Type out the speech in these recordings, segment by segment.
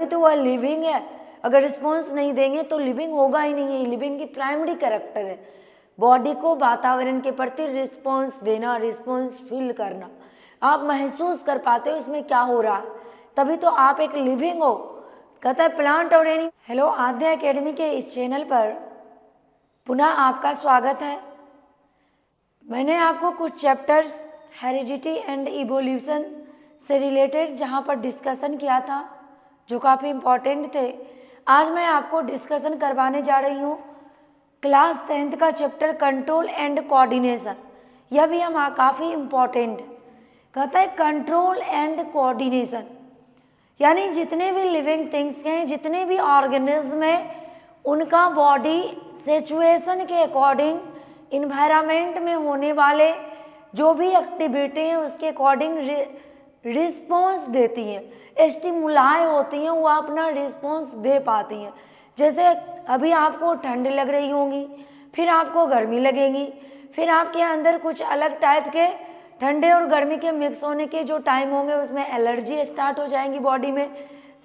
तो वह लिविंग है। अगर रिस्पॉन्स नहीं देंगे तो लिविंग होगा ही नहीं, है लिविंग की प्राइमरी कैरेक्टर है। बॉडी को वातावरण के प्रति रिस्पॉन्स देना, रिस्पॉन्स फील करना, आप महसूस कर पाते हो इसमें क्या हो रहा है, तभी तो आप एक लिविंग हो। कहता है प्लांट और एनिमल। हेलो, आद्या एकेडमी के इस चैनल पर पुनः आपका स्वागत है। मैंने आपको कुछ चैप्टर्स हेरिडिटी एंड इवोल्यूशन से रिलेटेड जहाँ पर डिस्कशन किया था जो काफ़ी इम्पॉर्टेंट थे, आज मैं आपको डिस्कशन करवाने जा रही हूँ क्लास 10th का चैप्टर कंट्रोल एंड कोऑर्डिनेशन। यह भी हम काफ़ी इम्पॉर्टेंट है। कहता है कंट्रोल एंड कोऑर्डिनेशन, यानी जितने भी लिविंग थिंग्स हैं, जितने भी ऑर्गेनिज्म हैं, उनका बॉडी सिचुएशन के अकॉर्डिंग, इन्वायरमेंट में होने वाले जो भी एक्टिविटी हैं उसके अकॉर्डिंग रिस्पॉन्स देती हैं, स्टिमुलाई होती हैं, वो अपना रिस्पॉन्स दे पाती हैं। जैसे अभी आपको ठंड लग रही होगी, फिर आपको गर्मी लगेगी, फिर आपके अंदर कुछ अलग टाइप के ठंडे और गर्मी के मिक्स होने के जो टाइम होंगे उसमें एलर्जी स्टार्ट हो जाएंगी बॉडी में।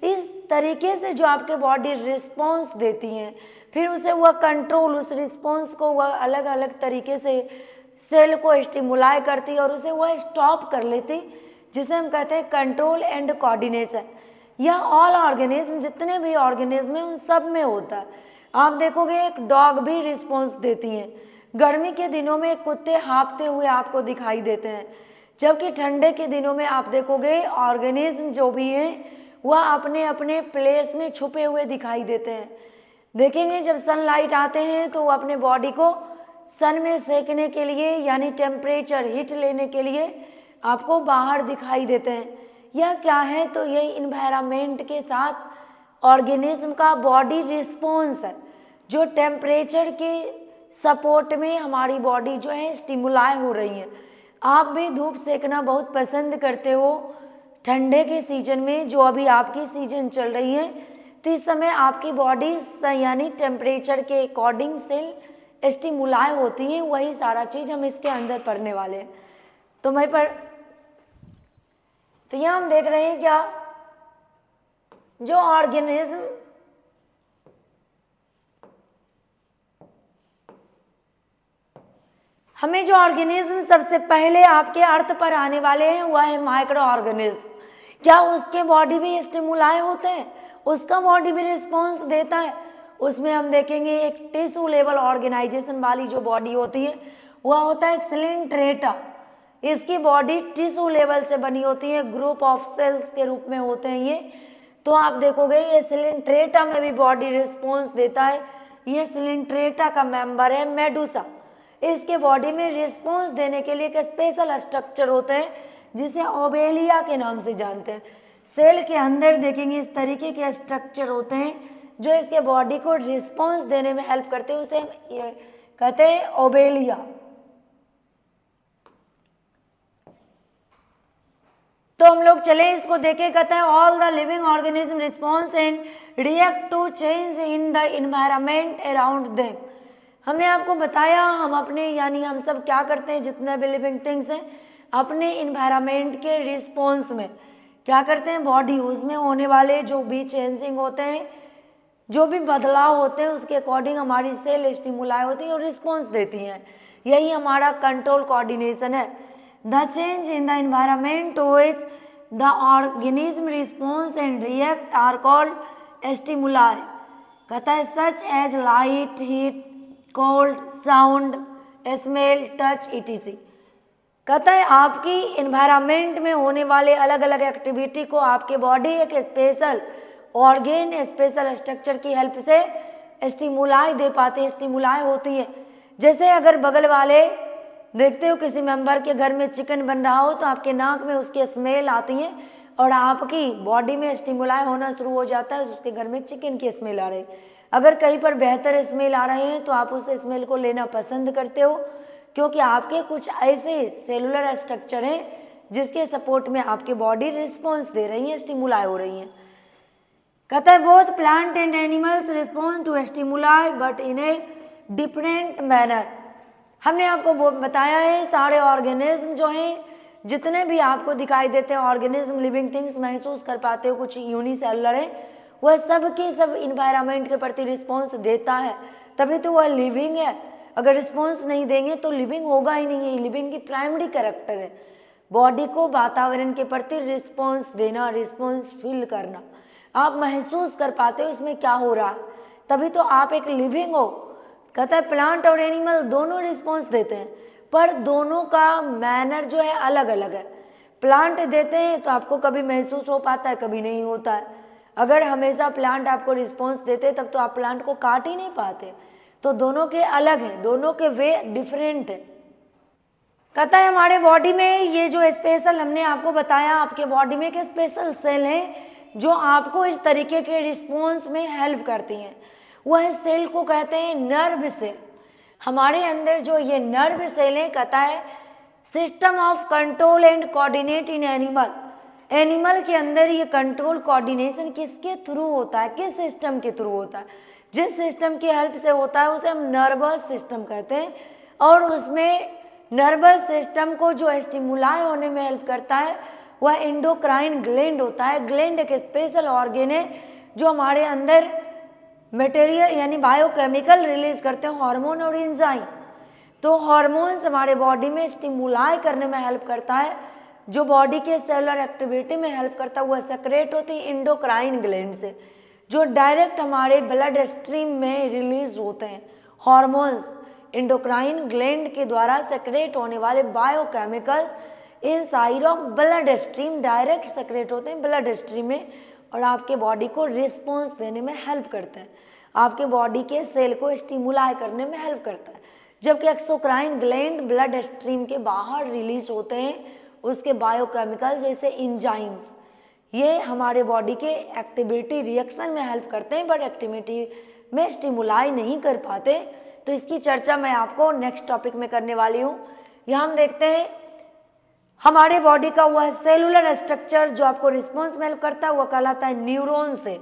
इस तरीके से जो आपके बॉडी रिस्पॉन्स देती हैं, फिर उसे वह कंट्रोल, उस रिस्पॉन्स को वह अलग अलग तरीके से सेल को स्टिमुलाई करती और उसे वह स्टॉप कर लेती, जिसे हम कहते हैं कंट्रोल एंड कोऑर्डिनेशन। यह ऑल ऑर्गेनिज्म, जितने भी ऑर्गेनिज्म हैं उन सब में होता है। आप देखोगे एक डॉग भी रिस्पॉन्स देती हैं। गर्मी के दिनों में कुत्ते हाँफते हुए आपको दिखाई देते हैं, जबकि ठंडे के दिनों में आप देखोगे ऑर्गेनिज्म जो भी हैं वह अपने अपने प्लेस में छुपे हुए दिखाई देते हैं। देखेंगे जब सनलाइट आते हैं तो वो अपने बॉडी को सन में सेकने के लिए, यानी टेम्परेचर हीट लेने के लिए आपको बाहर दिखाई देते हैं। यह क्या है, तो यही इन्वायरमेंट के साथ ऑर्गेनिज्म का बॉडी रिस्पॉन्स है, जो टेम्परेचर के सपोर्ट में हमारी बॉडी जो है स्टिमुलाई हो रही है। आप भी धूप सेकना बहुत पसंद करते हो ठंडे के सीजन में, जो अभी आपकी सीजन चल रही है, तो इस समय आपकी बॉडी यानी टेम्परेचर के अकॉर्डिंग सेल स्टिमुलाई होती हैं। वही सारा चीज़ हम इसके अंदर पढ़ने वाले हैं। तो मैं तो यहाँ हम देख रहे हैं क्या, जो ऑर्गेनिज्म हमें जो ऑर्गेनिज्म सबसे पहले आपके अर्थ पर आने वाले हैं वह है माइक्रो ऑर्गेनिज्म। क्या उसके बॉडी भी स्टिमुलाई होते हैं, उसका बॉडी भी रिस्पॉन्स देता है। उसमें हम देखेंगे एक टिश्यू लेवल ऑर्गेनाइजेशन वाली जो बॉडी होती है वह होता है सिलेंट्रेटा। इसकी बॉडी टिश्यू लेवल से बनी होती है, ग्रुप ऑफ सेल्स के रूप में होते हैं ये। तो आप देखोगे ये सिलेंट्रेटा में भी बॉडी रिस्पॉन्स देता है। ये सिलेंट्रेटा का मेंबर है मेडुसा। इसके बॉडी में रिस्पॉन्स देने के लिए एक स्पेशल स्ट्रक्चर होते हैं जिसे ओबेलिया के नाम से जानते हैं। सेल के अंदर देखेंगे इस तरीके के स्ट्रक्चर होते हैं जो इसके बॉडी को रिस्पॉन्स देने में हेल्प करते हैं, उसे कहते हैं ओबेलिया। तो हम लोग चले इसको देखें। कहते हैं all the living organism response and react to change in the environment around them. हमने आपको बताया हम अपने, यानी हम सब क्या करते हैं, जितने भी लिविंग थिंग्स हैं अपने इन्वायरमेंट के रिस्पॉन्स में क्या करते हैं, बॉडी उसमें होने वाले जो भी चेंजिंग होते हैं, जो भी बदलाव होते हैं उसके अकॉर्डिंग हमारी सेल स्टिमुलाई होती है और रिस्पॉन्स देती हैं। यही हमारा कंट्रोल कोऑर्डिनेशन है। The change in the environment to which the organism response and react are called stimuli. कहता है such as light, heat, cold, sound, smell, touch etc। कहता है आपकी इन्वायरमेंट में होने वाले अलग अलग एक्टिविटी को आपके बॉडी एक स्पेशल ऑर्गेन, स्पेशल स्ट्रक्चर की हेल्प से स्टिमुलाई दे पाते हैं, स्टिमुलाई होती है। जैसे अगर बगल वाले देखते हो किसी मेंबर के घर में चिकन बन रहा हो तो आपके नाक में उसकी स्मेल आती है और आपकी बॉडी में स्टिमुलाई होना शुरू हो जाता है, उसके घर में चिकन की स्मेल आ रही है। अगर कहीं पर बेहतर स्मेल आ रहे हैं तो आप उस स्मेल को लेना पसंद करते हो, क्योंकि आपके कुछ ऐसे सेलुलर स्ट्रक्चर हैं जिसके सपोर्ट में आपकी बॉडी रिस्पॉन्स दे रही है, स्टिमुलाई हो रही है। कहता है both plant and animals respond to stimuli but in a different manner. हमने आपको बताया है सारे ऑर्गेनिज्म जो हैं, जितने भी आपको दिखाई देते हैं ऑर्गेनिज्म, लिविंग थिंग्स महसूस कर पाते हो, कुछ यूनिसेलुलर है वह सब के सब इन्वायरमेंट के प्रति रिस्पॉन्स देता है, तभी तो वह लिविंग है। अगर रिस्पॉन्स नहीं देंगे तो लिविंग होगा ही नहीं, ये लिविंग की प्राइमरी कैरेक्टर है। बॉडी को वातावरण के प्रति रिस्पॉन्स देना, रिस्पॉन्स फील करना, आप महसूस कर पाते हो इसमें क्या हो रहा है, तभी तो आप एक लिविंग हो। कहता है प्लांट और एनिमल दोनों रिस्पॉन्स देते हैं, पर दोनों का मैनर जो है अलग अलग है। प्लांट देते हैं तो आपको कभी महसूस हो पाता है, कभी नहीं होता है। अगर हमेशा प्लांट आपको रिस्पॉन्स देते तब तो आप प्लांट को काट ही नहीं पाते। तो दोनों के अलग हैं, दोनों के वे डिफरेंट है। कहता है हमारे बॉडी में ये जो स्पेशल हमने आपको बताया, आपके बॉडी में एक स्पेशल सेल है जो आपको इस तरीके के रिस्पॉन्स में हेल्प करती हैं। वह सेल को कहते हैं नर्व सेल। हमारे अंदर जो ये नर्व सेल है, कहता है system of control and coordinate in animal. Animal के अंदर ये कंट्रोल कोऑर्डिनेशन किसके थ्रू होता है, किस सिस्टम के थ्रू होता है? जिस सिस्टम की हेल्प से होता है उसे हम नर्वस सिस्टम कहते हैं। और उसमें नर्वस सिस्टम को जो स्टिमुलाई होने में हेल्प करता है वह एंडोक्राइन ग्लैंड होता है। ग्लैंड एक स्पेशल ऑर्गेन है जो हमारे अंदर मटेरियल यानी बायोकेमिकल रिलीज करते हैं, हार्मोन और एंजाइम। तो हार्मोन्स हमारे बॉडी में स्टिमुलाई करने में हेल्प करता है, जो बॉडी के सेलुलर एक्टिविटी में हेल्प करता है, वह सेक्रेट होती है एंडोक्राइन ग्लैंड से, जो डायरेक्ट हमारे ब्लड स्ट्रीम में रिलीज होते हैं। हार्मोन्स एंडोक्राइन ग्लैंड के द्वारा सेक्रेट होने वाले biochemicals inside of blood stream direct secrete होते हैं ब्लड स्ट्रीम में, और आपके बॉडी को रिस्पॉन्स देने में हेल्प करते हैं, आपके बॉडी के सेल को स्टिमुलाई करने में हेल्प करता है। जबकि एक्सोक्राइन ग्लैंड ब्लड स्ट्रीम के बाहर रिलीज होते हैं उसके बायोकेमिकल्स जैसे एंजाइम्स। ये हमारे बॉडी के एक्टिविटी रिएक्शन में हेल्प करते हैं, बट एक्टिविटी में स्टिमुलाई नहीं कर पाते। तो इसकी चर्चा मैं आपको नेक्स्ट टॉपिक में करने वाली हूँ। यहाँ हम देखते हैं हमारे बॉडी का वह सेलुलर स्ट्रक्चर जो आपको रिस्पॉन्स में हेल्प करता है वह कहलाता है न्यूरॉन सेल,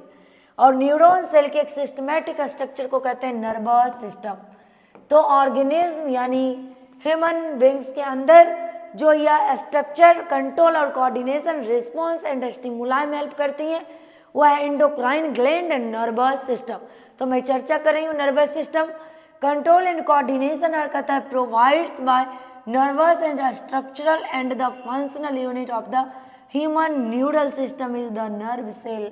और न्यूरॉन सेल के एक सिस्टमैटिक स्ट्रक्चर को कहते हैं नर्वस सिस्टम। तो ऑर्गेनिज्म यानी ह्यूमन बींग्स के अंदर जो यह स्ट्रक्चर कंट्रोल और कोऑर्डिनेशन, रिस्पॉन्स एंड स्टिमुलाई में हेल्प करती हैं वह endocrine gland and nervous system. तो मैं चर्चा कर रही हूँ nervous system. Control and coordination और कहता है provides by nervous and structural and the functional unit of the human neural system is the nerve cell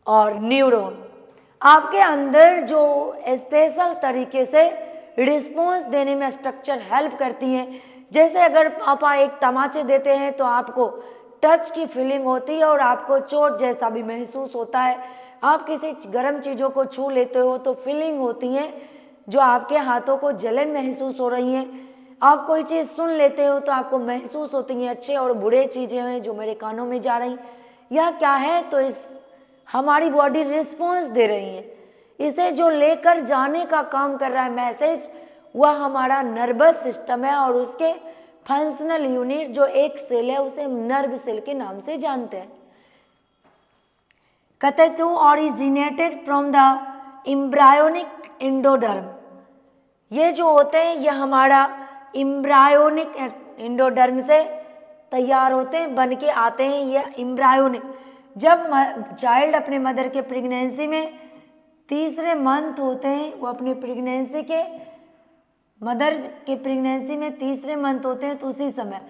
और न्यूरॉन। आपके अंदर जो स्पेशल तरीके से रिस्पॉन्स देने में स्ट्रक्चर हेल्प करती हैं, जैसे अगर पापा एक तमाचे देते हैं तो आपको टच की फीलिंग होती है और आपको चोट जैसा भी महसूस होता है। आप किसी गर्म चीज़ों को छू लेते हो तो फीलिंग होती है जो आपके हाथों को जलन महसूस हो रही है। आप कोई चीज़ सुन लेते हो तो आपको महसूस होती हैं अच्छे और बुरे चीज़ें हैं जो मेरे कानों में जा रही। यह क्या है? तो इस हमारी बॉडी रिस्पॉन्स दे रही है। इसे जो लेकर जाने का काम कर रहा है मैसेज, वह हमारा नर्वस सिस्टम है, और उसके फंक्शनल यूनिट जो एक सेल है उसे हम नर्व सेल के नाम से जानते हैं। कहते to originated from the embryonic endoderm. ये जो होते हैं यह हमारा एम्ब्रायोनिक एंडोडर्म से तैयार होते हैं, बन के आते हैं। यह एम्ब्रायोनिक, जब चाइल्ड अपने मदर के प्रेगनेंसी में तीसरे मंथ होते हैं, वो अपने प्रेगनेंसी के मदर के प्रेगनेंसी में तीसरे मंथ होते हैं, तो उसी समय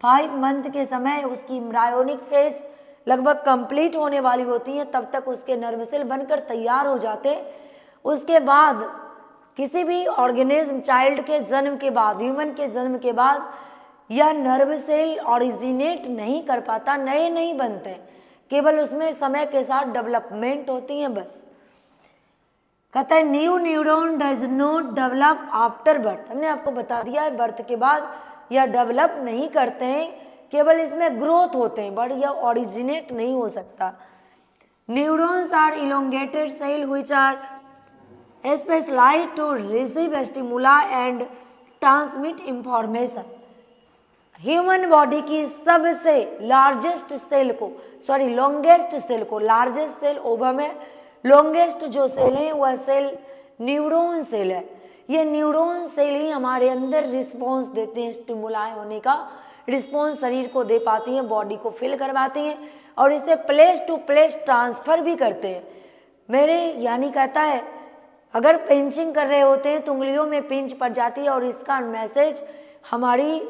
5 मंथ के समय उसकी एम्ब्रायोनिक फेज लगभग कंप्लीट होने वाली होती है, तब तक उसके नर्व सेल बनकर तैयार हो जाते। उसके बाद किसी भी ऑर्गेनिज्म चाइल्ड के जन्म के बाद, ह्यूमन के जन्म के बाद यह नर्व सेल ऑरिजिनेट नहीं कर पाता, नए नहीं बनते, केवल उसमें समय के साथ डेवलपमेंट होती है बस। कहता है new neuron does not develop after birth. हमने आपको बता दिया है बर्थ के बाद यह डेवलप नहीं करते हैं, केवल इसमें ग्रोथ होते हैं, बट यह ऑरिजिनेट नहीं हो सकता। Neurons are elongated cell which are specialised to receive stimuli and transmit information. Human body की सबसे लार्जेस्ट सेल को, लॉन्गेस्ट सेल को, लार्जेस्ट सेल ओवम है, लॉन्गेस्ट जो सेल है वह सेल न्यूरॉन सेल है। ये न्यूरॉन सेल ही हमारे अंदर रिस्पॉन्स देते हैं, स्टिमुलाई होने का रिस्पॉन्स शरीर को दे पाती हैं, बॉडी को फिल करवाती हैं और इसे प्लेस टू प्लेस ट्रांसफ़र भी करते हैं। मेरे यानी कहता है अगर पिंचिंग कर रहे होते हैं तो उंगलियों में पिंच पड़ जाती है और इसका मैसेज हमारी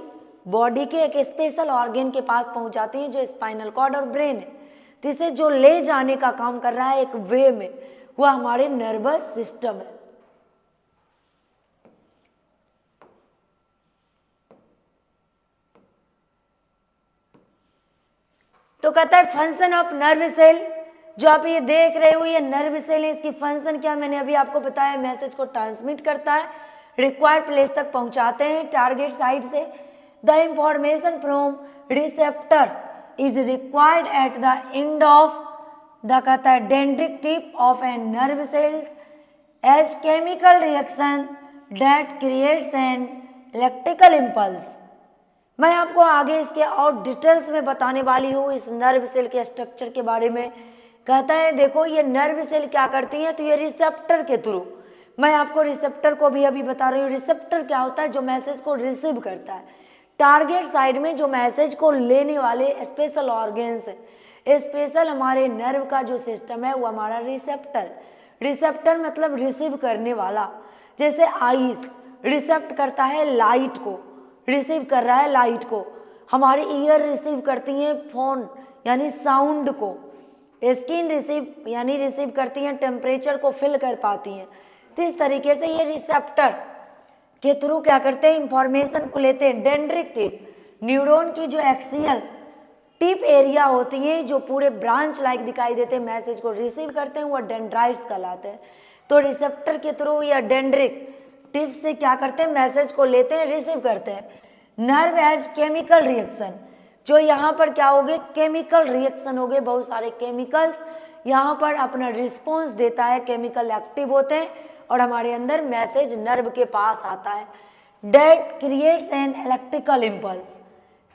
बॉडी के एक स्पेशल ऑर्गन के पास पहुंच जाती है जो स्पाइनल कॉर्ड और ब्रेन है। तो इसे जो ले जाने का काम कर रहा है एक वे में, वह हमारे नर्वस सिस्टम है। तो कहता है फंक्शन ऑफ नर्व सेल, जो आप ये देख रहे हो ये नर्व सेल है, इसकी फंक्शन क्या मैंने अभी आपको बताया, मैसेज को ट्रांसमिट करता है, रिक्वायर्ड प्लेस तक पहुंचाते हैं टारगेट साइट से। The information from receptor is required at the end of the कहता है dendrite tip of an nerve cells as chemical reaction that creates an electrical impulse. मैं आपको आगे इसके और डिटेल्स में बताने वाली हूँ इस नर्व सेल के स्ट्रक्चर के बारे में। कहता है देखो ये नर्व सेल क्या करती है, तो ये रिसेप्टर के थ्रू, मैं आपको रिसेप्टर को भी अभी बता रही हूँ। रिसेप्टर क्या होता है, जो मैसेज को रिसीव करता है। टारगेट साइड में जो मैसेज को लेने वाले स्पेशल ऑर्गन्स है, स्पेशल हमारे नर्व का जो सिस्टम है वो हमारा रिसेप्टर। रिसेप्टर मतलब रिसीव करने वाला। जैसे आईज रिसेप्ट करता है लाइट को, रिसीव कर रहा है लाइट को। हमारी ईयर रिसीव करती हैं फोन यानी साउंड को। स्किन रिसीव यानी रिसीव करती हैं टेम्परेचर को फिल कर पाती हैं। तो इस तरीके से ये रिसेप्टर के थ्रू क्या करते हैं, इंफॉर्मेशन को लेते हैं। डेंड्रिक टिप, न्यूरॉन की जो एक्सियल टिप एरिया होती है जो पूरे ब्रांच लाइक दिखाई देते हैं, मैसेज को रिसीव करते हैं, वो डेंड्राइट्स कहलाते हैं। तो रिसेप्टर के थ्रू या डेंड्रिक टिप से क्या करते हैं, मैसेज को लेते हैं, रिसीव करते हैं। नर्व एज केमिकल रिएक्शन, जो यहाँ पर क्या हो गए, केमिकल रिएक्शन हो गए, बहुत सारे केमिकल्स यहाँ पर अपना रिस्पॉन्स देता है, केमिकल एक्टिव होते हैं और हमारे अंदर मैसेज नर्व के पास आता है। That creates an electrical impulse,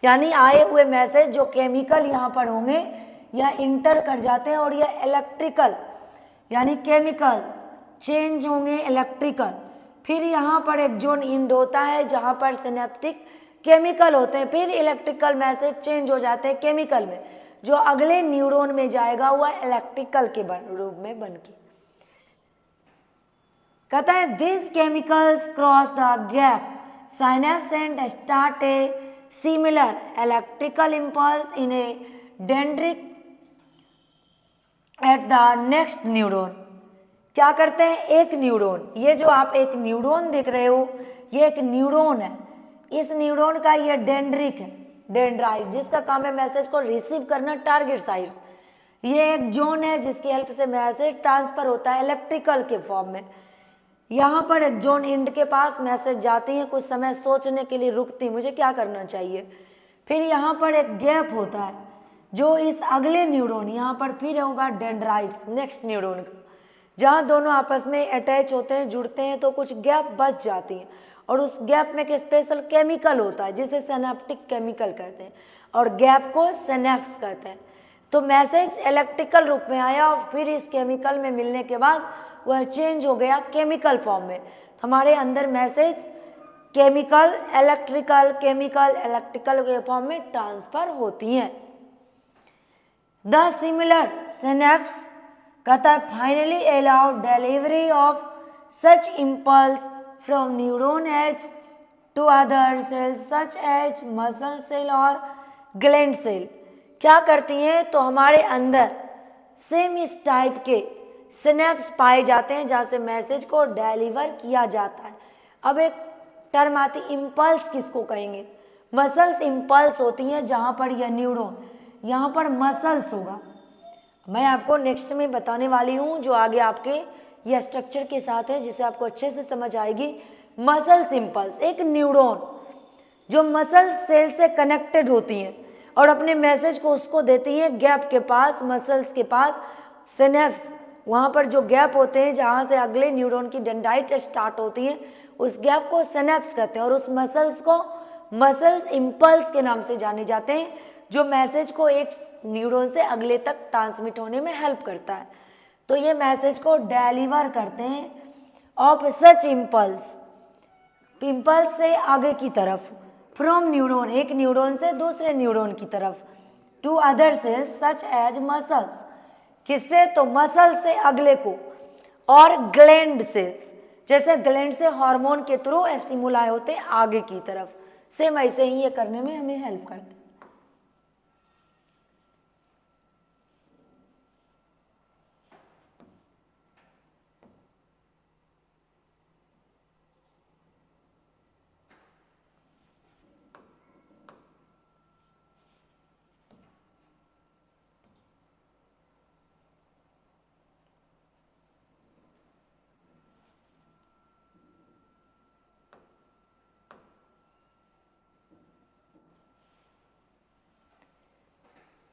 यानी आए हुए मैसेज जो केमिकल यहाँ पर होंगे या इंटर कर जाते हैं और यह इलेक्ट्रिकल यानी केमिकल चेंज होंगे इलेक्ट्रिकल। फिर यहाँ पर एक जोन इंड होता है जहाँ पर सिनेप्टिक केमिकल होते हैं, फिर इलेक्ट्रिकल मैसेज चेंज हो जाते हैं केमिकल में, जो अगले न्यूरॉन में जाएगा वह इलेक्ट्रिकल के रूप में बन के। कहता है this chemicals cross the gap synapse and start a similar electrical impulse in a dendrite at the next neuron. क्या करते हैं, एक न्यूरॉन, ये जो आप एक न्यूरॉन देख रहे हो ये एक न्यूरॉन है। इस न्यूरॉन का ये डेंड्रिक है, डेंड्राइट, जिसका काम है मैसेज को रिसीव करना टारगेट साइट। ये एक जोन है जिसकी हेल्प से मैसेज ट्रांसफर होता है इलेक्ट्रिकल के फॉर्म में। यहाँ पर एक जोन इंड के पास मैसेज जाती है, कुछ समय सोचने के लिए रुकती मुझे क्या करना चाहिए। फिर यहाँ पर एक गैप होता है जो इस अगले न्यूरॉन, यहाँ पर फिर होगा डेंड्राइट्स नेक्स्ट न्यूरॉन का, जहाँ दोनों आपस में अटैच होते हैं, जुड़ते हैं, तो कुछ गैप बच जाती है और उस गैप में एक स्पेशल केमिकल होता है जिसे सिनेप्टिक केमिकल कहते हैं और गैप को सिनेप्स कहते हैं। तो मैसेज इलेक्ट्रिकल रूप में आया और फिर इस केमिकल में मिलने के बाद वह चेंज हो गया केमिकल फॉर्म में। तो हमारे अंदर message chemical electrical chemical electrical के फॉर्म में ट्रांसफर होती हैं। द सिमिलर सिनेप्स कहता है finally allow delivery of such impulse from neuron as to other cells such as muscle cell और ग्लैंड सेल। क्या करती हैं, तो हमारे अंदर सेम इस टाइप के सिनेप्स पाए जाते हैं जहाँ से मैसेज को डिलीवर किया जाता है। अब एक टर्म आती इम्पल्स, किसको कहेंगे, मसल्स इम्पल्स होती हैं जहाँ पर यह न्यूरॉन, यहाँ पर मसल्स होगा। मैं आपको नेक्स्ट में बताने वाली हूँ जो आगे आपके यह स्ट्रक्चर के साथ है जिसे आपको अच्छे से समझ आएगी। मसल्स इम्पल्स, एक न्यूरॉन जो मसल सेल से कनेक्टेड होती हैं और अपने मैसेज को उसको देती हैं गैप के पास, मसल्स के पास सिनेप्स, वहाँ पर जो गैप होते हैं जहाँ से अगले न्यूरॉन की डेंड्राइट स्टार्ट होती है उस गैप को सिनेप्स कहते हैं और उस मसल्स को मसल्स इम्पल्स के नाम से जाने जाते हैं, जो मैसेज को एक न्यूरॉन से अगले तक ट्रांसमिट होने में हेल्प करता है। तो ये मैसेज को डिलीवर करते हैं ऑफ सच इम्पल्स, इम्पल्स से आगे की तरफ, फ्रॉम न्यूरॉन, एक न्यूरॉन से दूसरे न्यूरॉन की तरफ, to other cells such as muscles, किससे? तो मसल से अगले को, और ग्लैंड से, जैसे ग्लैंड से हार्मोन के थ्रू स्टिमुलाई होते हैं आगे की तरफ, सेम ऐसे ही ये करने में हमें हेल्प करते हैं।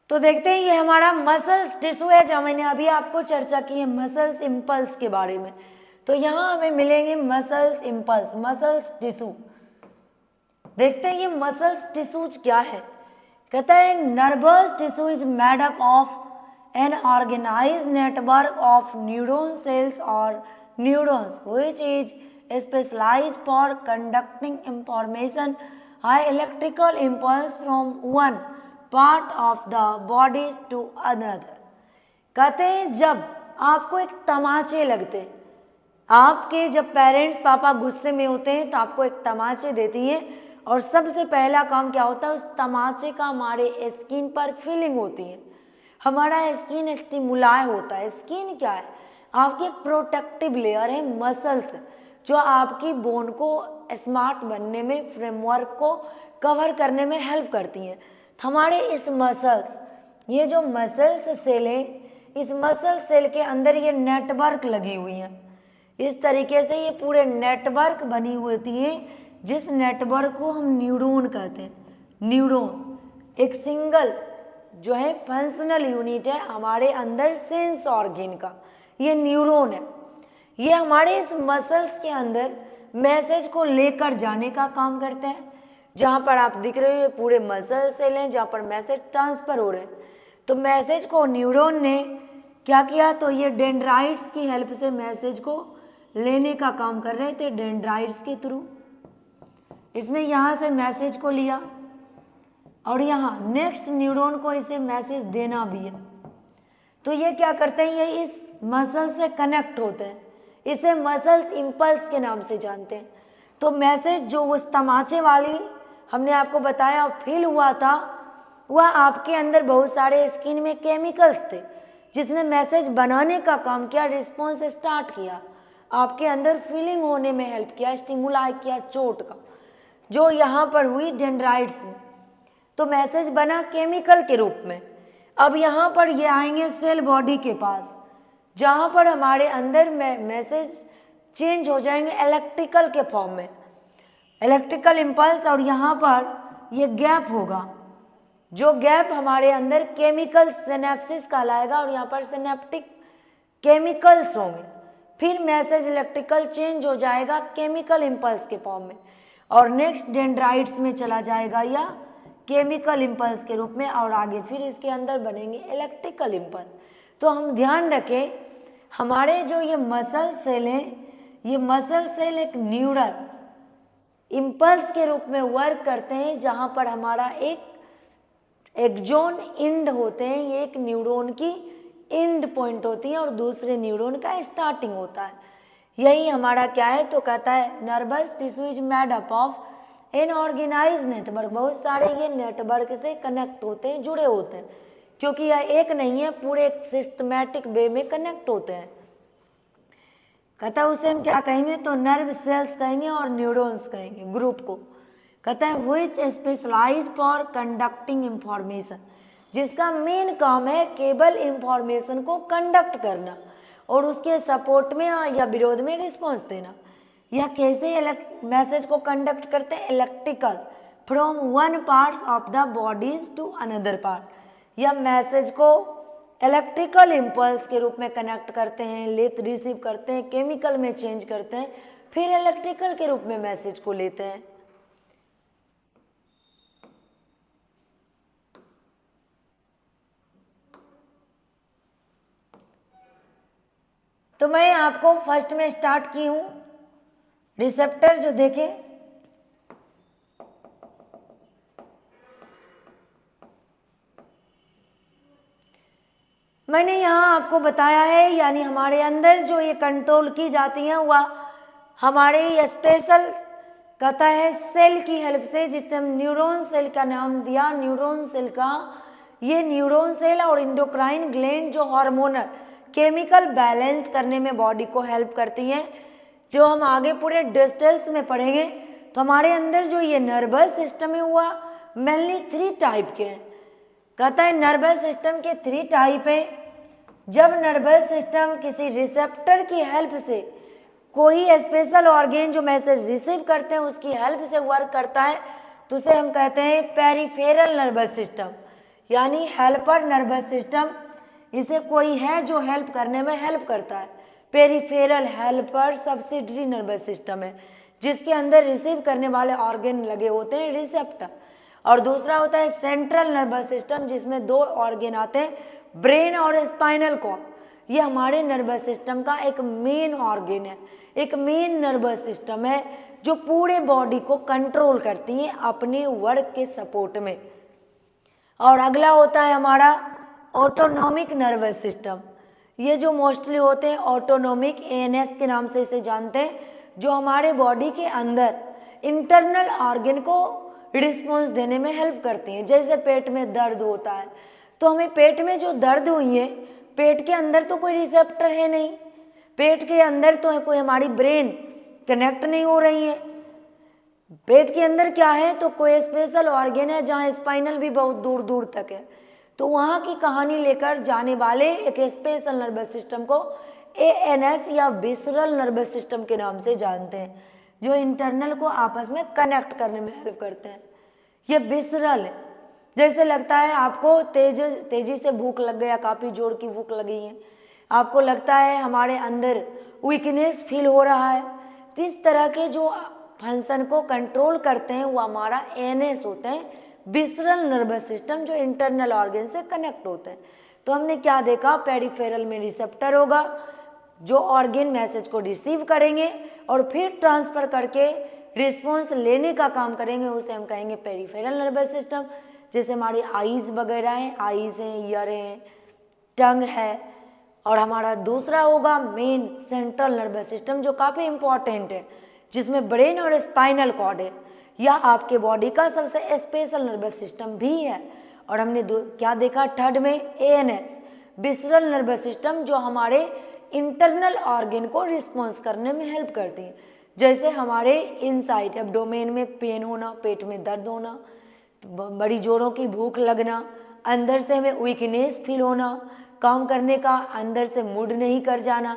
तो देखते हैं ये हमारा मसल्स टिश्यू है, जहाँ मैंने अभी आपको चर्चा की है मसल्स इम्पल्स के बारे में। तो यहाँ हमें मिलेंगे मसल्स इम्पल्स, मसल्स टिश्यू। देखते हैं ये मसल्स टिश्यूज क्या है। कहता है nervous tissue is made up of an organised network of neuron cells और neurons which is specialised for conducting information high electrical impulse from one part of the body to another. कहते हैं जब आपको एक तमाचे लगते हैं, आपके जब पेरेंट्स पापा गुस्से में होते हैं तो आपको एक तमाचे देती हैं, और सबसे पहला काम क्या होता है, उस तमाचे का हमारे स्किन पर फीलिंग होती है, हमारा स्किन स्टिमुलाई होता है। स्किन क्या है? आपकी एक प्रोटेक्टिव लेयर है, मसल्स जो आपकी बोन को स्मार्ट बनने में, फ्रेमवर्क को कवर करने में हेल्प करती हैं। हमारे इस मसल्स, ये जो मसल्स सेल है, इस मसल सेल के अंदर ये नेटवर्क लगी हुई हैं। इस तरीके से ये पूरे नेटवर्क बनी होती है, जिस नेटवर्क को हम न्यूरॉन कहते हैं। न्यूरॉन एक सिंगल जो है फंक्शनल यूनिट है हमारे अंदर सेंस ऑर्गन का, ये न्यूरॉन है। ये हमारे इस मसल्स के अंदर मैसेज को लेकर जाने का काम करते हैं। जहाँ पर आप दिख रहे हो ये पूरे मसल सेल हैं जहाँ पर मैसेज ट्रांसफर हो रहे हैं। तो मैसेज को न्यूरॉन ने क्या किया, तो ये डेंड्राइट्स की हेल्प से मैसेज को लेने का काम कर रहे थे। डेंड्राइट्स के थ्रू इसने यहाँ से मैसेज को लिया, और यहाँ नेक्स्ट न्यूरॉन को इसे मैसेज देना भी है। तो ये क्या करते हैं, ये इस मसल से कनेक्ट होते हैं, इसे मसल्स इम्पल्स के नाम से जानते हैं। तो मैसेज जो उस तमाचे वाली हमने आपको बताया फील हुआ था, वह आपके अंदर बहुत सारे स्किन में केमिकल्स थे जिसने मैसेज बनाने का काम किया, रिस्पॉन्स स्टार्ट किया, आपके अंदर फीलिंग होने में हेल्प किया, स्टिमुलाई किया चोट का, जो यहाँ पर हुई डेंड्राइट्स में। तो मैसेज बना केमिकल के रूप में। अब यहाँ पर ये आएंगे सेल बॉडी के पास, जहाँ पर हमारे अंदर मैसेज चेंज हो जाएंगे इलेक्ट्रिकल के फॉर्म में, इलेक्ट्रिकल इम्पल्स। और यहाँ पर ये गैप होगा, जो गैप हमारे अंदर केमिकल सिनेप्सिस कहलाएगा, और यहाँ पर सिनेप्टिक केमिकल्स होंगे। फिर मैसेज इलेक्ट्रिकल चेंज हो जाएगा केमिकल इम्पल्स के फॉर्म में, और नेक्स्ट डेंड्राइट्स में चला जाएगा या केमिकल इम्पल्स के रूप में, और आगे फिर इसके अंदर बनेंगे इलेक्ट्रिकल इम्पल्स। तो हम ध्यान रखें, हमारे जो ये मसल सेल हैं, ये मसल सेल एक न्यूरल इम्पल्स के रूप में वर्क करते हैं, जहाँ पर हमारा एक एक्सॉन इंड होते हैं, ये एक न्यूरॉन की इंड पॉइंट होती है और दूसरे न्यूरॉन का स्टार्टिंग होता है। यही हमारा क्या है, तो कहता है nervous tissue is made up of an organize network. बहुत सारे ये नेटवर्क से कनेक्ट होते हैं, जुड़े होते हैं, क्योंकि यह एक नहीं है, पूरे एक सिस्टमैटिक वे में कनेक्ट होते हैं। कहता है उसे हम क्या कहेंगे, तो नर्व सेल्स कहेंगे और न्यूरॉन्स कहेंगे ग्रुप को। कहता है which specialize for conducting information, जिसका मेन काम है केवल इंफॉर्मेशन को कंडक्ट करना और उसके सपोर्ट में या विरोध में रिस्पॉन्स देना। यह कैसे मैसेज को कंडक्ट करते हैं, electrical from one part of the bodies to another part. यह मैसेज को इलेक्ट्रिकल इम्पल्स के रूप में कनेक्ट करते हैं, लेते रिसीव करते हैं, केमिकल में चेंज करते हैं, फिर इलेक्ट्रिकल के रूप में मैसेज को लेते हैं। तो मैं आपको फर्स्ट में स्टार्ट की हूं, रिसेप्टर जो देखे, मैंने यहाँ आपको बताया है, यानी हमारे अंदर जो ये कंट्रोल की जाती हैं वह हमारे स्पेशल कहता है सेल की हेल्प से, जिससे हम न्यूरॉन सेल का नाम दिया। न्यूरॉन सेल का ये न्यूरॉन सेल और इंडोक्राइन ग्लैंड जो हार्मोनल केमिकल बैलेंस करने में बॉडी को हेल्प करती हैं, जो हम आगे पूरे डिटेल्स में पढ़ेंगे। तो हमारे अंदर जो ये नर्वस सिस्टम है हुआ मेनली 3 टाइप के हैं। कहता है नर्वस सिस्टम के 3 टाइप हैं। जब नर्वस सिस्टम किसी रिसेप्टर की हेल्प से कोई स्पेशल ऑर्गेन जो मैसेज रिसीव करते हैं उसकी हेल्प से वर्क करता है, तो उसे हम कहते हैं पेरिफेरल नर्वस सिस्टम, यानी हेल्पर नर्वस सिस्टम। इसे कोई है जो हेल्प करने में हेल्प करता है। Peripheral helper subsidiary nervous system है, जिसके अंदर रिसीव करने वाले ऑर्गेन लगे होते हैं रिसेप्टर। और दूसरा होता है सेंट्रल नर्वस सिस्टम, जिसमें 2 ऑर्गेन आते हैं, ब्रेन और स्पाइनल कॉर्ड। ये हमारे नर्वस सिस्टम का एक मेन ऑर्गेन है, एक मेन नर्वस सिस्टम है जो पूरे बॉडी को कंट्रोल करती है अपने वर्क के सपोर्ट में। और अगला होता है हमारा ऑटोनॉमिक नर्वस सिस्टम। ये जो मोस्टली होते हैं ऑटोनॉमिक, एएनएस के नाम से इसे जानते हैं, जो हमारे बॉडी के अंदर इंटरनल ऑर्गन को रिस्पॉन्स देने में हेल्प करती हैं। जैसे पेट में दर्द होता है तो हमें पेट में जो दर्द हुई है, पेट के अंदर तो कोई रिसेप्टर है नहीं, पेट के अंदर तो कोई हमारी ब्रेन कनेक्ट नहीं हो रही है। पेट के अंदर क्या है, तो कोई स्पेशल ऑर्गन है जहाँ स्पाइनल भी बहुत दूर दूर तक है। तो वहाँ की कहानी लेकर जाने वाले एक स्पेशल नर्वस सिस्टम को एएनएस या विसरल नर्वस सिस्टम के नाम से जानते हैं, जो इंटरनल को आपस में कनेक्ट करने में हेल्प करते हैं। ये विसरल है। जैसे लगता है आपको तेजी से भूख लग गया, काफ़ी जोर की भूख लगी है, आपको लगता है हमारे अंदर वीकनेस फील हो रहा है, तो इस तरह के जो फंक्शन को कंट्रोल करते हैं वो हमारा एएनएस होते हैं, विसरल नर्वस सिस्टम, जो इंटरनल ऑर्गन से कनेक्ट होते हैं। तो हमने क्या देखा, पेरिफेरल में रिसेप्टर होगा जो ऑर्गन मैसेज को रिसीव करेंगे और फिर ट्रांसफर करके रिस्पॉन्स लेने का काम करेंगे, उसे हम कहेंगे पेरिफेरल नर्वस सिस्टम। जैसे हमारी आईज वगैरह हैं, आईज हैं, ईयर हैं, टंग है। और हमारा दूसरा होगा मेन सेंट्रल नर्वस सिस्टम, जो काफ़ी इंपॉर्टेंट है, जिसमें ब्रेन और स्पाइनल कॉर्ड है। यह आपके बॉडी का सबसे स्पेशल नर्वस सिस्टम भी है। और हमने क्या देखा, थर्ड में एएनएस विसरल नर्वस सिस्टम, जो हमारे इंटरनल ऑर्गन को रिस्पॉन्स करने में हेल्प करती है। जैसे हमारे इनसाइड एब्डोमेन में पेन होना, पेट में दर्द होना, बड़ी जोरों की भूख लगना, अंदर से हमें वीकनेस फील होना, काम करने का अंदर से मूड नहीं कर जाना,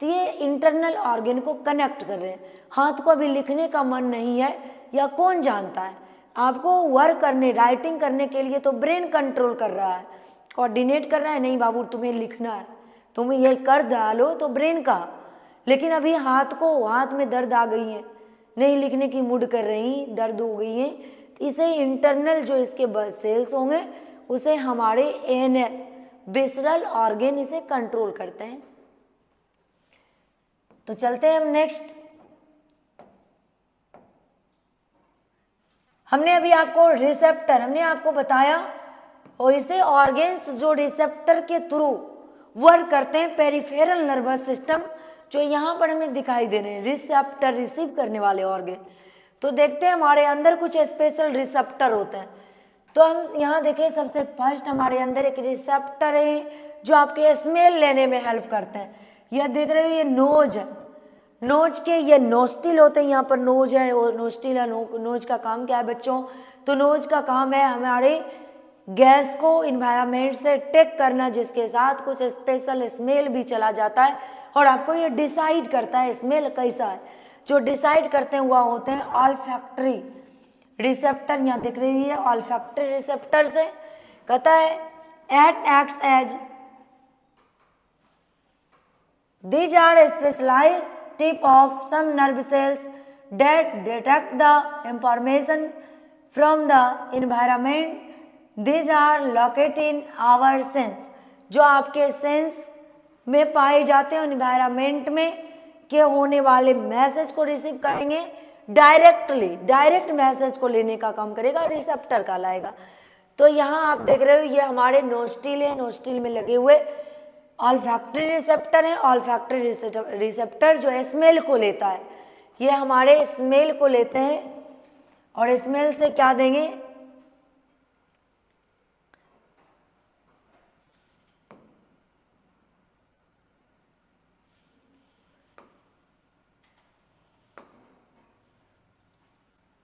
तो ये इंटरनल ऑर्गन को कनेक्ट कर रहे हैं। हाथ को अभी लिखने का मन नहीं है या कौन जानता है, आपको वर्क करने, राइटिंग करने के लिए तो ब्रेन कंट्रोल कर रहा है, कोऑर्डिनेट कर रहा है, नहीं बाबू तुम्हें लिखना है, तुम ये कर डालो, तो ब्रेन का। लेकिन अभी हाथ में दर्द आ गई है, नहीं लिखने की मूड कर रही, दर्द हो गई है, इसे इंटरनल जो इसके सेल्स होंगे उसे हमारे एएनएस विसरल ऑर्गन इसे कंट्रोल करते हैं। तो चलते हैं हम नेक्स्ट। हमने अभी आपको रिसेप्टर, हमने आपको बताया, और इसे ऑर्गन्स जो रिसेप्टर के थ्रू वर्क करते हैं, पेरिफेरल नर्वस सिस्टम, जो यहाँ पर हमें दिखाई दे रहे हैं, रिसेप्टर रिसीव करने वाले ऑर्गन। तो देखते हैं हमारे अंदर कुछ स्पेशल रिसेप्टर होते हैं। तो हम यहाँ देखें, सबसे फर्स्ट हमारे अंदर एक रिसेप्टर है जो आपके स्मेल लेने में हेल्प करते हैं। यह देख रहे हो, ये नोज है, नोज के ये नोस्टिल होते हैं, यहाँ पर नोज है और नोस्टिल है। नोज का काम क्या है बच्चों, तो नोज का काम है हमारे गैस को इन्वायरमेंट से टेक करना, जिसके साथ कुछ स्पेशल स्मेल भी चला जाता है, और आपको ये डिसाइड करता है स्मेल कैसा है। जो डिसाइड करते हैं वह होते हैं ऑल्फैक्टरी रिसेप्टर। यहाँ दिख रही है ऑल्फैक्टरी रिसेप्टर से कहता है it acts as these are specialized tip of some nerve cells that detect the information from the environment. These are located in our sense, जो आपके सेंस में पाए जाते हैं, एनवायरमेंट में के होने वाले मैसेज को रिसीव करेंगे डायरेक्टली, डायरेक्ट मैसेज को लेने का काम करेगा, रिसेप्टर का लाएगा। तो यहाँ आप देख रहे हो, ये हमारे नोस्टिल है, नोस्टिल में लगे हुए ऑल्फैक्टरी रिसेप्टर है। ऑल्फैक्टरी रिसेप्टर जो स्मेल को लेता है, ये हमारे स्मेल को लेते हैं और स्मेल से क्या देंगे,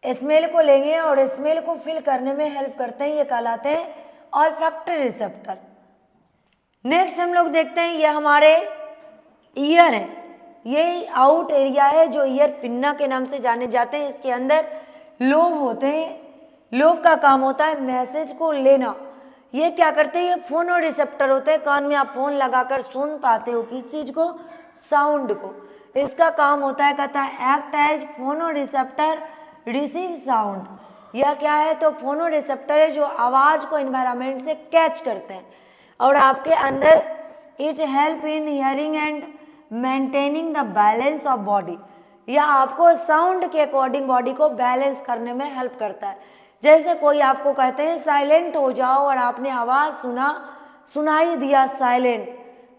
स्मेल को लेंगे और स्मेल को फिल करने में हेल्प करते हैं, ये कहलाते हैं ऑल्फैक्टरी रिसेप्टर। नेक्स्ट हम लोग देखते हैं, ये हमारे ईयर है, ये आउट एरिया है जो ईयर पिन्ना के नाम से जाने जाते हैं। इसके अंदर लोब होते हैं। लोब का काम होता है मैसेज को लेना। ये क्या करते हैं, ये फोनो रिसेप्टर होते हैं। कान में आप फोन लगाकर सुन पाते हो किस चीज को, साउंड को। इसका काम होता है, कहता है एक्ट एज फोनो रिसेप्टर रिसीव साउंड। यह क्या है, तो फोनो रिसेप्टर है जो आवाज को एनवायरमेंट से कैच करते हैं और आपके अंदर it help in hearing and maintaining the balance of body. यह आपको साउंड के अकॉर्डिंग बॉडी को बैलेंस करने में हेल्प करता है। जैसे कोई आपको कहते हैं साइलेंट हो जाओ और आपने आवाज सुनाई दिया साइलेंट,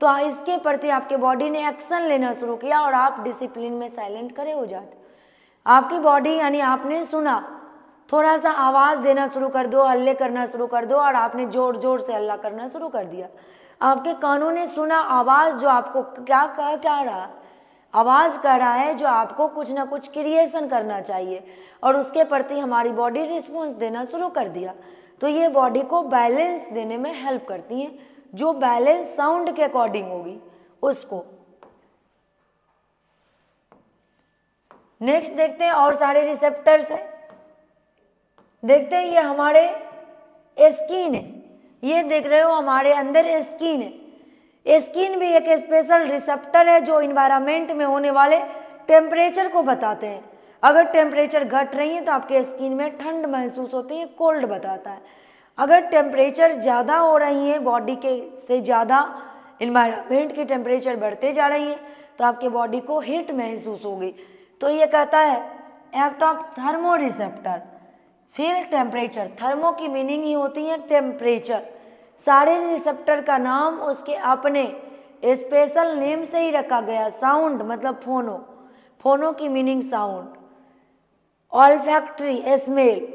तो इसके प्रति आपके बॉडी ने एक्शन लेना शुरू किया और आप डिसिप्लिन में साइलेंट खड़े हो जाते। आपकी बॉडी यानी आपने सुना, थोड़ा सा आवाज देना शुरू कर दो, हल्ले करना शुरू कर दो और आपने जोर जोर से हल्ला करना शुरू कर दिया। आपके कानों ने सुना आवाज जो आपको क्या रहा है, आवाज कह रहा है जो आपको कुछ ना कुछ क्रिएशन करना चाहिए और उसके प्रति हमारी बॉडी रिस्पॉन्स देना शुरू कर दिया। तो ये बॉडी को बैलेंस देने में हेल्प करती हैं, जो बैलेंस साउंड के अकॉर्डिंग होगी उसको। नेक्स्ट देखते हैं और सारे रिसेप्टर्स हैं। देखते हैं, ये हमारे स्किन है, ये देख रहे हो हमारे अंदर स्किन है। स्किन भी एक स्पेशल रिसेप्टर है जो इन्वायरमेंट में होने वाले टेम्परेचर को बताते हैं। अगर टेम्परेचर घट रही है तो आपके स्किन में ठंड महसूस होती है, कोल्ड बताता है। अगर टेम्परेचर ज़्यादा हो रही है, बॉडी के से ज़्यादा इन्वायरमेंट की टेम्परेचर बढ़ते जा रही है तो आपके बॉडी को हीट महसूस होगी। तो ये कहता है act of thermo receptor feel temperature. Thermo की मीनिंग ही होती है टेम्परेचर। सारे रिसेप्टर का नाम उसके अपने स्पेशल नेम से ही रखा गया। साउंड मतलब फोनो, फोनो की मीनिंग साउंड। ऑल्फैक्टरी स्मेल,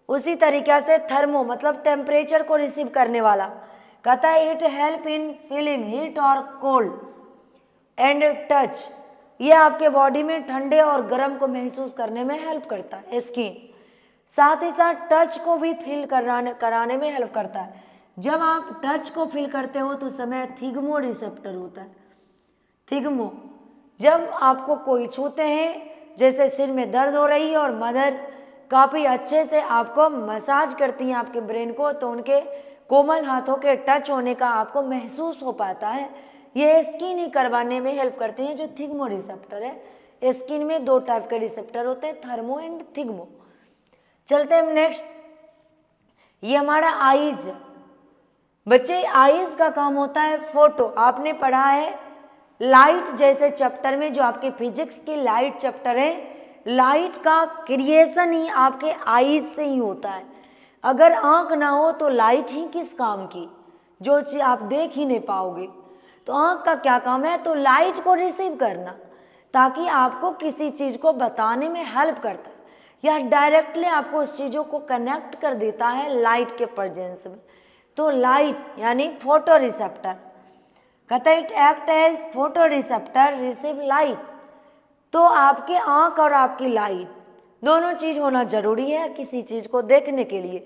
उसी तरीके से थर्मो मतलब टेम्परेचर को रिसीव करने वाला। कहता है it help in feeling heat और कोल्ड एंड टच। ये आपके बॉडी में ठंडे और गर्म को महसूस करने में हेल्प करता है स्किन। साथ ही साथ टच को भी फील कराने में हेल्प करता है। जब आप टच को फील करते हो तो समय थिग्मो रिसेप्टर होता है। थिग्मो, जब आपको कोई छूते हैं, जैसे सिर में दर्द हो रही है और मदर काफ़ी अच्छे से आपको मसाज करती हैं आपके ब्रेन को, तो उनके कोमल हाथों के टच होने का आपको महसूस हो पाता है। ये स्किन ही करवाने में हेल्प करती हैं जो थिग्मो रिसेप्टर है। स्किन में दो टाइप के रिसेप्टर होते हैं, थर्मो एंड थिग्मो। चलते हैं नेक्स्ट, ये हमारा आईज। बच्चे आईज का काम होता है फोटो। आपने पढ़ा है लाइट जैसे चैप्टर में, जो आपके फिजिक्स की लाइट चैप्टर है, लाइट का क्रिएशन ही आपके आईज से ही होता है। अगर आंख ना हो तो लाइट ही किस काम की, जो चीज आप देख ही नहीं पाओगे। तो आंख का क्या काम है, तो लाइट को रिसीव करना, ताकि आपको किसी चीज को बताने में हेल्प करता है या डायरेक्टली आपको उस चीज़ों को कनेक्ट कर देता है लाइट के प्रेजेंस में। तो लाइट यानी फोटो रिसेप्टर। कहता है it act as photo receptor receive light. तो आपके आंख और आपकी लाइट दोनों चीज होना जरूरी है किसी चीज को देखने के लिए।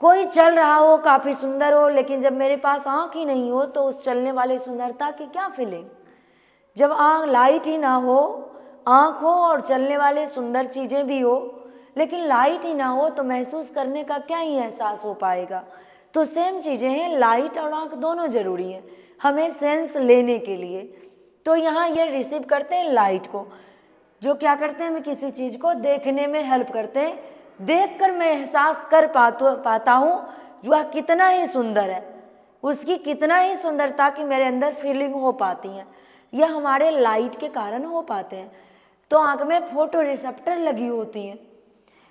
कोई चल रहा हो, काफी सुंदर हो, लेकिन जब मेरे पास आंख ही नहीं हो तो उस चलने वाली सुंदरता की क्या फीलिंग। जब आंख लाइट ही ना हो, आंख हो और चलने वाले सुंदर चीजें भी हो, लेकिन लाइट ही ना हो तो महसूस करने का क्या ही एहसास हो पाएगा। तो सेम चीजें हैं, लाइट और आंख दोनों जरूरी हैं हमें सेंस लेने के लिए। तो यहाँ ये रिसीव करते हैं लाइट को, जो क्या करते हैं, हमें किसी चीज को देखने में हेल्प करते हैं। देखकर मैं एहसास कर पाता हूँ जो वह कितना ही सुंदर है, उसकी कितना ही सुंदरता की मेरे अंदर फीलिंग हो पाती है। यह हमारे लाइट के कारण हो पाते हैं। तो आंख में फोटो रिसेप्टर लगी होती है।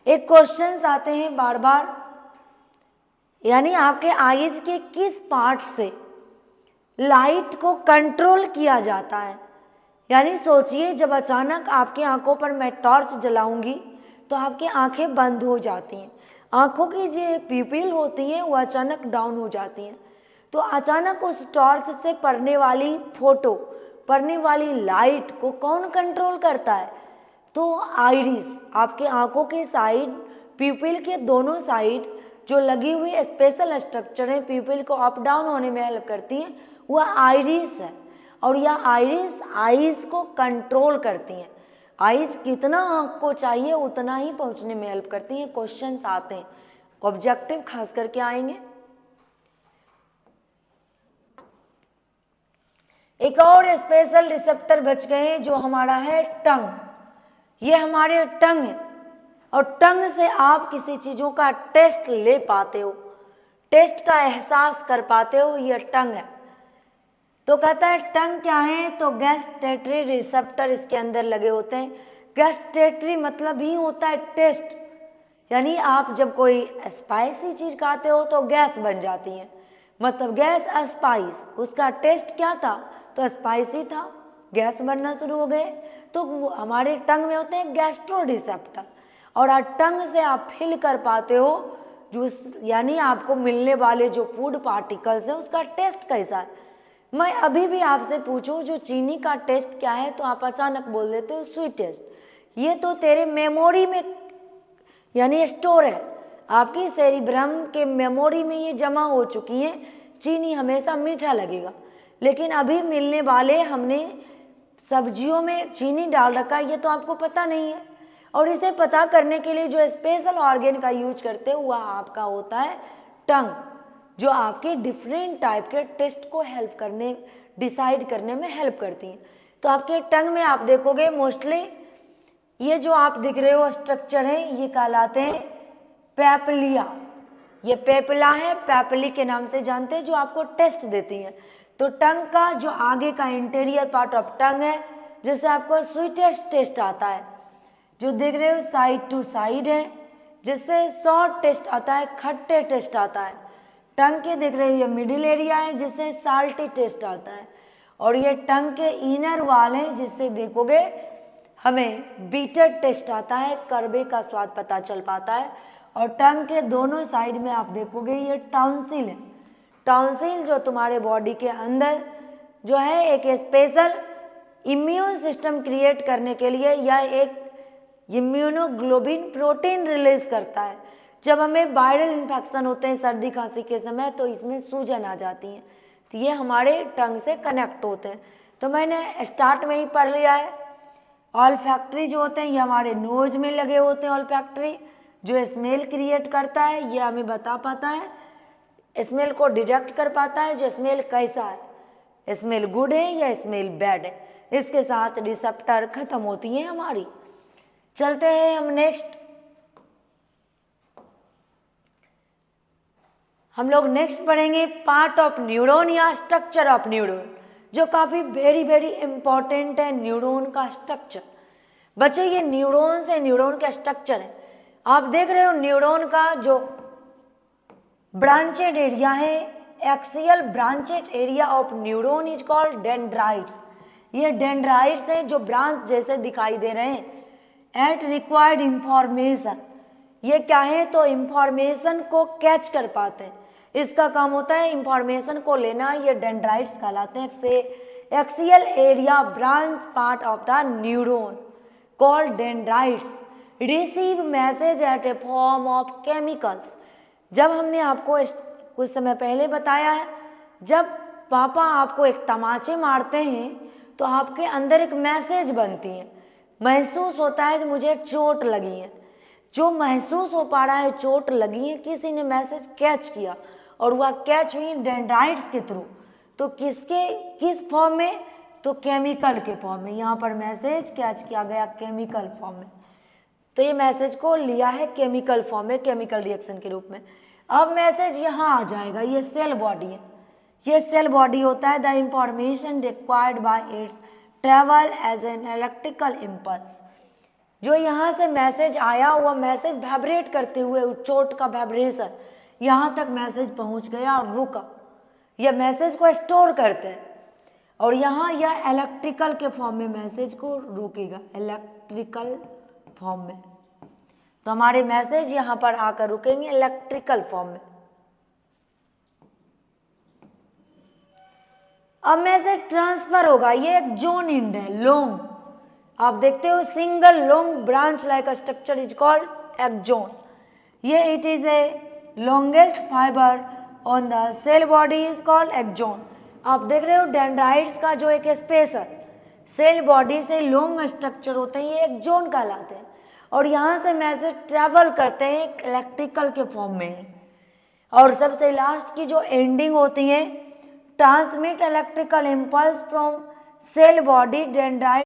एक क्वेश्चंस आते हैं बार बार, यानी आपके आईज के किस पार्ट से लाइट को कंट्रोल किया जाता है। यानी सोचिए, जब अचानक आपकी आंखों पर मैं टॉर्च जलाऊंगी तो आपकी आंखें बंद हो जाती हैं, आंखों की जो प्यूपिल होती हैं वो अचानक डाउन हो जाती हैं। तो अचानक उस टॉर्च से पड़ने वाली फोटो, पड़ने वाली लाइट को कौन कंट्रोल करता है? तो आइरिस, आपके आंखों के साइड, प्यूपिल के दोनों साइड जो लगी हुई स्पेशल स्ट्रक्चर है, प्यूपिल को अप डाउन होने में हेल्प करती हैं, वह आइरिस है। और यह आइरिस आइज को कंट्रोल करती हैं। आइज कितना आंख को चाहिए उतना ही पहुंचने में हेल्प करती हैं। क्वेश्चंस आते हैं, ऑब्जेक्टिव खास करके आएंगे। एक और स्पेशल रिसेप्टर बच गए हैं जो हमारा है टंग। ये हमारे टंग है और टंग से आप किसी चीज़ों का टेस्ट ले पाते हो, टेस्ट का एहसास कर पाते हो, ये टंग है। तो कहता है टंग क्या है? तो गैस्ट्रेटरी रिसेप्टर इसके अंदर लगे होते हैं। गैस्ट्रेटरी मतलब ही होता है टेस्ट, यानी आप जब कोई स्पाइसी चीज़ खाते हो तो गैस बन जाती है, मतलब गैस स्पाइस, उसका टेस्ट क्या था? तो स्पाइसी था, गैस बनना शुरू हो गए। तो हमारे टंग में होते हैं गैस्ट्रो रिसेप्टर, और टंग से आप फील कर पाते हो जो, यानी आपको मिलने वाले जो फूड पार्टिकल्स हैं उसका टेस्ट कैसा है। मैं अभी भी आपसे पूछूं जो चीनी का टेस्ट क्या है, तो आप अचानक बोल देते हो स्वीटेस्ट। ये तो तेरे मेमोरी में यानी स्टोर है, आपकी सेरिब्रम के मेमोरी में ये जमा हो चुकी है। चीनी हमेशा मीठा लगेगा, लेकिन अभी मिलने वाले हमने सब्जियों में चीनी डाल रखा है, ये तो आपको पता नहीं है। और इसे पता करने के लिए जो स्पेशल ऑर्गन का यूज करते हैं वह आपका होता है टंग, जो आपके डिफरेंट टाइप के टेस्ट को हेल्प करने, डिसाइड करने में हेल्प करती हैं। तो आपके टंग में आप देखोगे मोस्टली ये जो आप दिख रहे हो स्ट्रक्चर है, ये कहलाते हैं पैपिलिया। ये पेपिला है, पैपिली के नाम से जानते हैं, जो आपको टेस्ट देती है। तो टंग का जो आगे का इंटीरियर पार्ट ऑफ टंग है, जिससे आपको स्वीटेस्ट टेस्ट आता है, जो देख रहे हो साइड टू साइड है, जिससे सॉर्ट टेस्ट आता है, खट्टे टेस्ट आता है। टंग के देख रहे हो ये मिडिल एरिया है, जिससे साल्टी टेस्ट आता है। और ये टंग के इनर वाल हैं, जिससे देखोगे हमें बीटर टेस्ट आता है, कड़वे का स्वाद पता चल पाता है। और टंग के दोनों साइड में आप देखोगे ये टॉन्सिल है। टॉन्सिल जो तुम्हारे बॉडी के अंदर जो है एक स्पेशल इम्यून सिस्टम क्रिएट करने के लिए, या एक इम्यूनोग्लोबिन प्रोटीन रिलीज करता है। जब हमें वायरल इन्फेक्शन होते हैं सर्दी खांसी के समय, तो इसमें सूजन आ जाती है, तो ये हमारे टंग से कनेक्ट होते हैं। तो मैंने स्टार्ट में ही पढ़ लिया है, ऑल फैक्ट्री जो होते हैं ये हमारे नोज में लगे होते हैं। ऑल फैक्ट्री जो स्मेल क्रिएट करता है, ये हमें बता पाता है, स्मेल को डिटेक्ट कर पाता है जो स्मेल कैसा है, स्मेल गुड है या स्मेल बैड है। इसके साथ रिसेप्टर खत्म होती है हमारी। चलते हैं हम नेक्स्ट, हम लोग नेक्स्ट पढ़ेंगे पार्ट ऑफ न्यूरॉन या स्ट्रक्चर ऑफ न्यूरॉन, जो काफ़ी वेरी वेरी इंपॉर्टेंट है। न्यूरॉन का स्ट्रक्चर बच्चे, ये न्यूरॉन से न्यूरॉन का स्ट्रक्चर है। आप देख रहे हो न्यूरॉन का जो ब्रांचेड एरिया है, axial branched area of neuron is called dendrites. ये डेंड्राइट्स हैं जो ब्रांच जैसे दिखाई दे रहे हैं। एट रिक्वायर्ड इंफॉर्मेशन, ये क्या है? तो इंफॉर्मेशन को कैच कर पाते हैं, इसका काम होता है इंफॉर्मेशन को लेना। ये डेंड्राइट्स कहलाते हैं। Axial area branch part of the neuron called dendrites receive message eight A form of chemicals. जब हमने आपको कुछ समय पहले बताया है, जब पापा आपको एक तमाचे मारते हैं तो आपके अंदर एक मैसेज बनती है, महसूस होता है कि मुझे चोट लगी है। जो महसूस हो पा रहा है चोट लगी है, किसी ने मैसेज कैच किया और वह कैच हुई डेंड्राइट्स के थ्रू। तो किस फॉर्म में? तो केमिकल के फॉर्म में। यहाँ पर मैसेज कैच किया गया केमिकल फॉर्म में, तो ये मैसेज को लिया है केमिकल फॉर्म में, केमिकल रिएक्शन के रूप में। अब मैसेज यहाँ आ जाएगा, ये सेल बॉडी है, ये सेल बॉडी होता है। The information required by its travel as an electrical impulse. जो यहाँ से मैसेज आया वह मैसेज वाइब्रेट करते हुए, चोट का वाइब्रेशन यहाँ तक मैसेज पहुँच गया और रुका। यह मैसेज को स्टोर करते हैं और यहाँ यह इलेक्ट्रिकल के फॉर्म में मैसेज को रोकेगा, इलेक्ट्रिकल फॉर्म में। तो हमारे मैसेज यहाँ पर आकर रुकेंगे इलेक्ट्रिकल फॉर्म में। अब मैसेज ट्रांसफर होगा, ये एक जोन इंड है, लॉन्ग। आप देखते हो single long branch like structure is called axon. ये it is a longest fibre on the cell body is called axon. आप देख रहे हो डेंड्राइट्स का जो एक स्पेस है, सेल बॉडी से लॉन्ग स्ट्रक्चर होते हैं, ये एक्सॉन कहलाते हैं। और यहाँ से मैसेज ट्रेवल करते हैं एक इलेक्ट्रिकल के फॉर्म में। और सबसे लास्ट की जो एंडिंग होती है, transmit electrical impulse from cell body dendrite